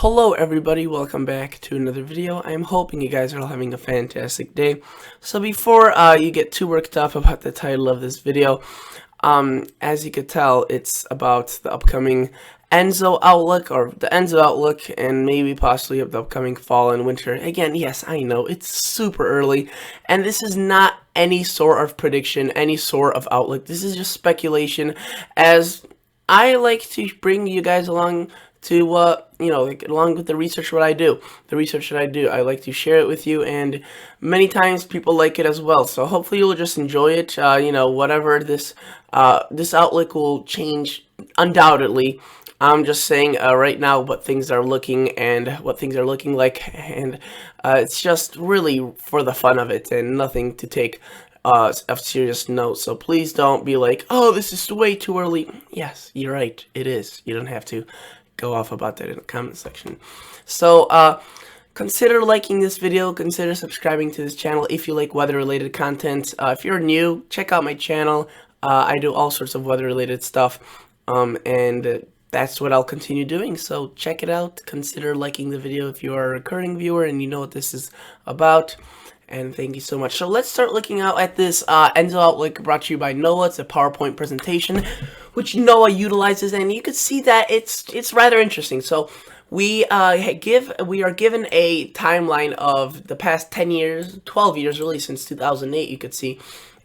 Hello everybody, welcome back to another video. I'm hoping you guys are all having a fantastic day. So before you get too worked up about the title of this video, as you could tell, it's about the upcoming ENSO outlook, or the ENSO outlook, and maybe possibly the upcoming fall and winter. Again, yes, I know, it's super early, and this is not any sort of prediction, any sort of outlook. This is just speculation, as I like to bring you guys along to along with the research I do. I like to share it with you, and many times people like it as well. So hopefully you'll just enjoy it. Whatever this outlook will change undoubtedly. I'm just saying right now what things are looking like, and it's just really for the fun of it and nothing to take a serious note. So please don't be like, oh, this is way too early. Yes, you're right, it is. You don't have to go off about that in the comment section. So consider liking this video, consider subscribing to this channel if you like weather related content. If you're new, check out my channel. I do all sorts of weather related stuff, and that's what I'll continue doing. So check it out, consider liking the video if you are a recurring viewer and you know what this is about. And thank you so much. So let's start looking out at this ENSO outlook brought to you by NOAA. It's a PowerPoint presentation which NOAA utilizes, and you can see that it's rather interesting. So we are given a timeline of the past 10 years, 12 years really, since 2008, you could see.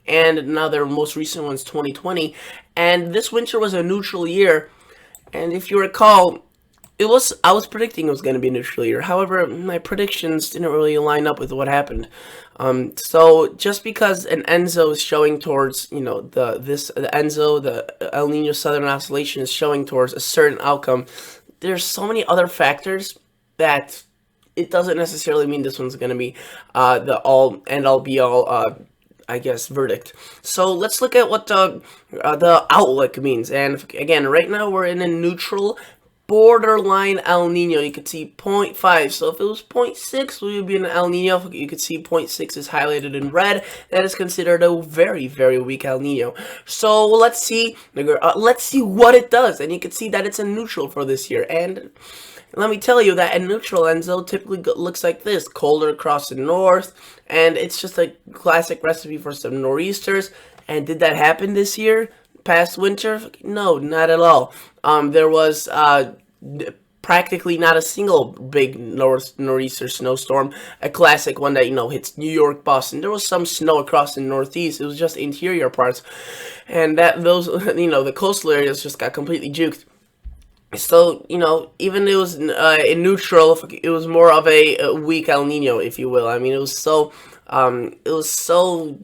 And now their most recent one's 2020. And this winter was a neutral year. And if you recall, I was predicting it was going to be a neutral year. However, my predictions didn't really line up with what happened. So just because an ENSO is showing towards, the ENSO, the El Nino Southern Oscillation is showing towards a certain outcome, there's so many other factors that it doesn't necessarily mean this one's going to be the all end all be all I guess verdict. So let's look at what the outlook means. And again, right now we're in a neutral borderline El Nino. You could see 0.5. So if it was 0.6, we would be in an El Nino. You could see 0.6 is highlighted in red. That is considered a very, very weak El Nino. So let's see what it does. And you can see that it's a neutral for this year. And let me tell you that a neutral ENSO typically looks like this: colder across the north, and it's just a classic recipe for some nor'easters. And did that happen this year? Past winter? No, not at all. There was practically not a single big nor'easter snowstorm, a classic one that hits New York, Boston. There was some snow across the northeast. It was just interior parts, and the coastal areas just got completely juked. So, even it was in neutral, it was more of a weak El Nino, if you will. I mean, it was so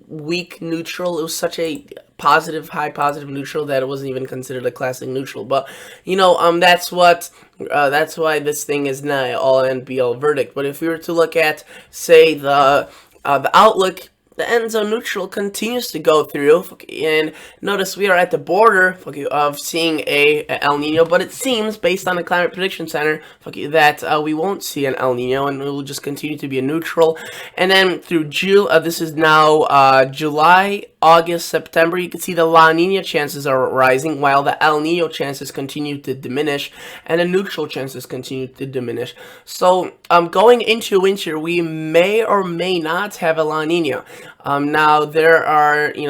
weak neutral. It was such a high positive neutral that it wasn't even considered a classic neutral. But that's why this thing is not all end be all verdict. But if we were to look at, say, the outlook, the ENSO neutral continues to go through, and notice we are at the border of seeing a El Nino, but it seems, based on the Climate Prediction Center, that we won't see an El Nino, and it will just continue to be a neutral. And then through this is now July, August, September, you can see the La Nina chances are rising, while the El Nino chances continue to diminish, and the neutral chances continue to diminish. So going into winter, we may or may not have a La Nina. Now there are, they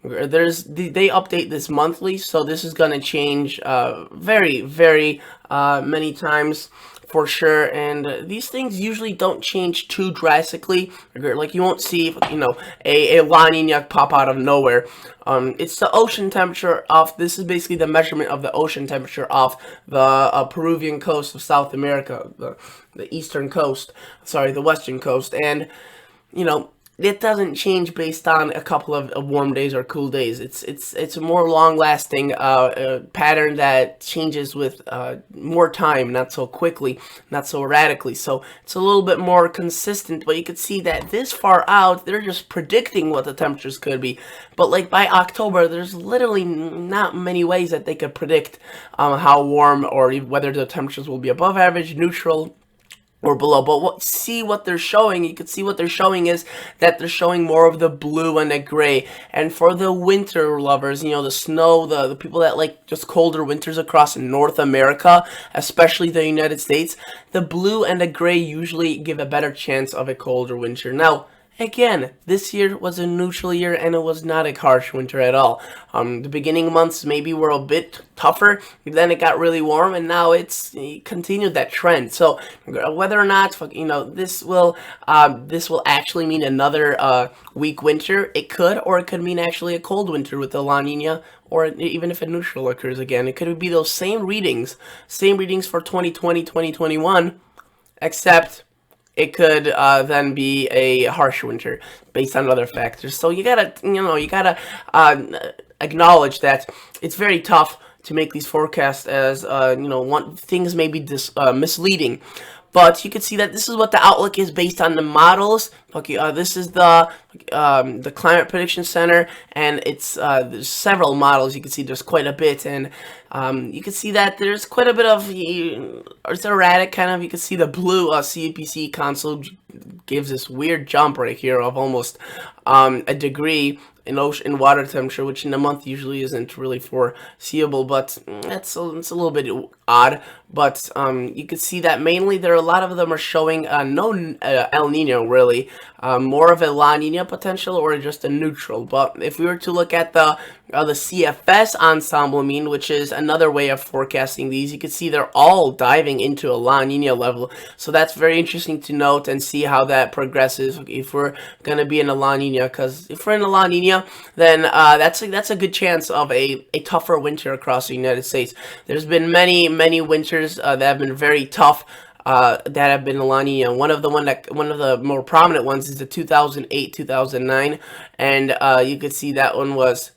update this monthly, so this is going to change very, very many times for sure, and these things usually don't change too drastically. Like, you won't see, a La Nina pop out of nowhere. It's the ocean temperature off. This is basically the measurement of the ocean temperature off the Peruvian coast of South America, the eastern coast, the western coast, and it doesn't change based on a couple of warm days or cool days. It's a more long-lasting pattern that changes with more time, not so quickly, not so radically. So it's a little bit more consistent. But you can see that this far out, they're just predicting what the temperatures could be. But like by October, there's literally not many ways that they could predict how warm or whether the temperatures will be above average, neutral, or below. But see what they're showing. You can see what they're showing is that they're showing more of the blue and the gray. And for the winter lovers, you know, the snow, the people that like just colder winters across North America, especially the United States, the blue and the gray usually give a better chance of a colder winter. Now, again, this year was a neutral year and it was not a harsh winter at all. The beginning months maybe were a bit tougher, then it got really warm, and now it continued that trend. So whether or not this will actually mean another weak winter, it could, or it could mean actually a cold winter with the La Nina, or even if a neutral occurs again, it could be those same readings for 2020, 2021, except it could then be a harsh winter based on other factors. So you gotta acknowledge that it's very tough to make these forecasts, as things may be misleading. But you can see that this is what the outlook is based on the models. Okay, this is the Climate Prediction Center, and there's several models. You can see there's quite a bit, and you can see that there's quite a bit of it's erratic kind of. You can see the blue CPC console gives this weird jump right here of almost a degree in water temperature, which in a month usually isn't really foreseeable, but it's a little bit odd. But you can see that mainly a lot of them are showing no El Nino really, more of a La Nina potential or just a neutral. But if we were to look at the CFS ensemble mean, which is another way of forecasting these, you can see they're all diving into a La Nina level. So that's very interesting to note and see how that progresses if we're going to be in a La Nina, because if we're in a La Nina, then that's a good chance of a tougher winter across the United States. There's been many winters that have been very tough, that have been La Nina. One of the more prominent ones is the 2008-2009, and you could see that one was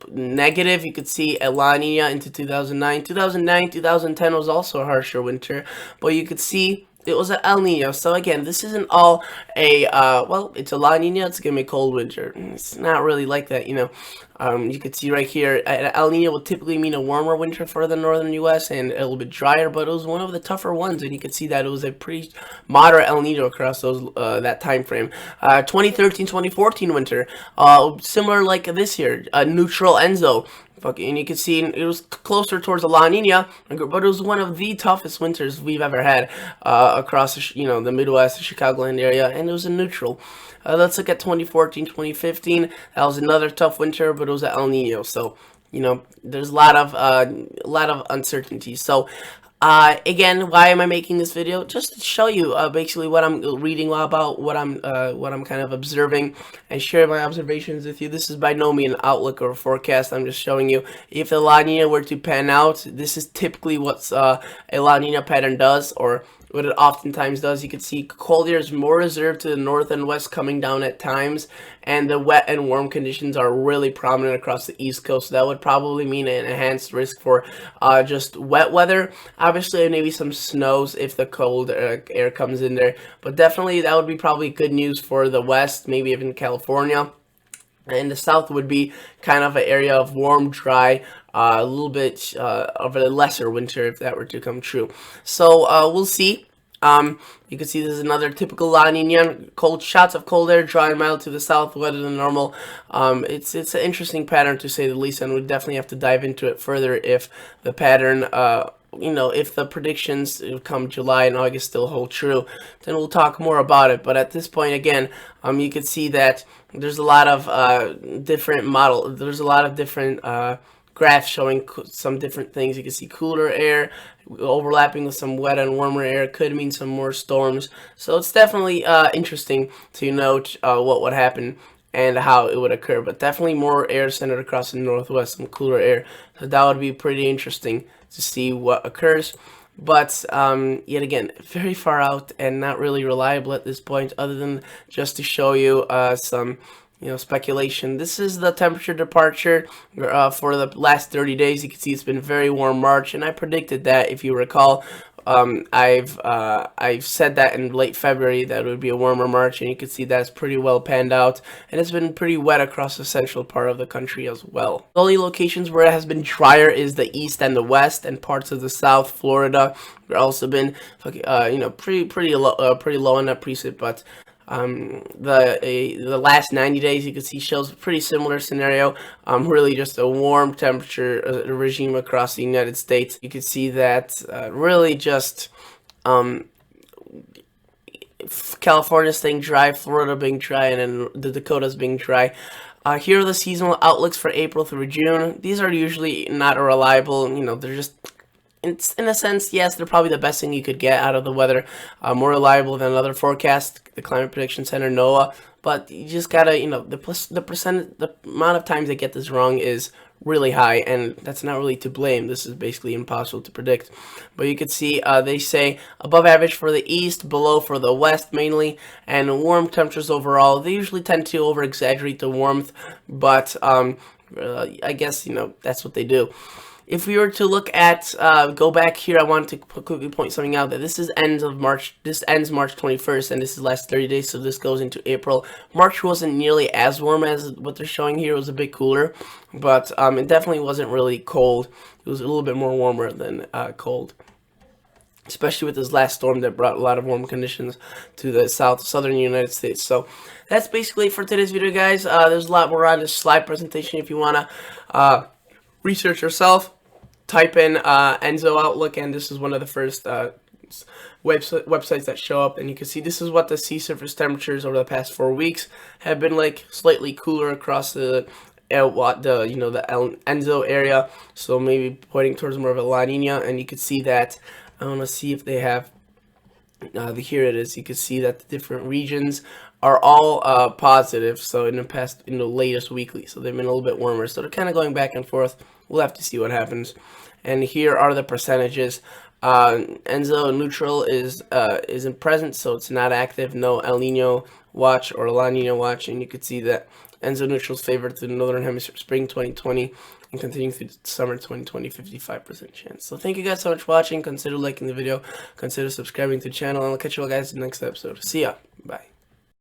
negative. You could see a La Nina into 2009. 2010 was also a harsher winter, but you could see it was an El Nino. So again, this isn't all it's a La Nina, it's gonna be a cold winter. It's not really like that, you can see right here, El Nino will typically mean a warmer winter for the northern U.S. and a little bit drier, but it was one of the tougher ones, and you can see that it was a pretty moderate El Nino across those that time frame. 2013-2014 winter, similar like this year, neutral ENSO. And you can see it was closer towards the La Nina, but it was one of the toughest winters we've ever had across the Midwest, the Chicagoland area, and it was a neutral. Let's look at 2014-2015. That was another tough winter, but it was an El Nino. So there's a lot of uncertainty. So again, why am I making this video? Just to show you basically what I'm reading about, what I'm kind of observing, and share my observations with you. This is by no means an outlook or a forecast. I'm just showing you if the La Nina were to pan out. This is typically what a La Nina pattern does, or what it oftentimes does. You can see cold air is more reserved to the north and west, coming down at times, and the wet and warm conditions are really prominent across the East Coast. So that would probably mean an enhanced risk for just wet weather. Obviously, maybe some snows if the cold air comes in there, but definitely that would be probably good news for the west, maybe even California. And the south would be kind of an area of warm, dry, a little bit of a lesser winter if that were to come true. So we'll see. You can see this is another typical La Nina. Cold shots of cold air, dry and mild to the south, wetter than normal. It's an interesting pattern to say the least, and we definitely have to dive into it further if the pattern if the predictions come July and August still hold true, then we'll talk more about it. But at this point, again, you can see that there's a lot of different graphs showing some different things. You can see cooler air overlapping with some wet and warmer air could mean some more storms. So it's definitely interesting to note what would happen and how it would occur. But definitely more air centered across the northwest, some cooler air. So that would be pretty interesting to see what occurs. But yet again, very far out and not really reliable at this point, other than just to show you some speculation. This is the temperature departure for the last 30 days. You can see it's been very warm March, and I predicted that, if you recall, I've said that in late February that it would be a warmer March, and you can see that's pretty well panned out, and it's been pretty wet across the central part of the country as well. The only locations where it has been drier is the east and the west, and parts of the south. Florida, there also been pretty low in that precip, but the last 90 days you can see shows a pretty similar scenario. Really just a warm temperature regime across the United States. You can see that really just California staying dry, Florida being dry, and then the Dakotas being dry. Here are the seasonal outlooks for April through June. These are usually not reliable. They're just, it's, in a sense, yes, they're probably the best thing you could get out of the weather. More reliable than other forecasts, the Climate Prediction Center, NOAA. But you just gotta, the amount of times they get this wrong is really high, and that's not really to blame. This is basically impossible to predict. But you can see they say above average for the east, below for the west mainly, and warm temperatures overall. They usually tend to over exaggerate the warmth, but I guess that's what they do. If we were to look at, go back here, I wanted to quickly point something out, that this ends March 21st, and this is last 30 days, so this goes into April. March wasn't nearly as warm as what they're showing here. It was a bit cooler, but it definitely wasn't really cold. It was a little bit more warmer than cold, especially with this last storm that brought a lot of warm conditions to the southern United States. So that's basically it for today's video, guys. There's a lot more on this slide presentation if you want to research yourself. Type in ENSO Outlook, and this is one of the first websites that show up, and you can see this is what the sea surface temperatures over the past 4 weeks have been like, slightly cooler across the ENSO area, so maybe pointing towards more of a La Nina. And you can see that, I want to see if they have, here it is. You can see that the different regions are all positive, so in the latest weekly, so they've been a little bit warmer, so they're kind of going back and forth. We'll have to see what happens. And here are the percentages. ENSO neutral is in present, so it's not active. No El Nino watch or La Nina watch, and you can see that ENSO neutral is favored to the northern hemisphere spring 2020 and continuing through summer 2020, 55% chance. So thank you guys so much for watching. Consider liking the video, consider subscribing to the channel, and I'll catch you all guys in the next episode. See ya. Bye.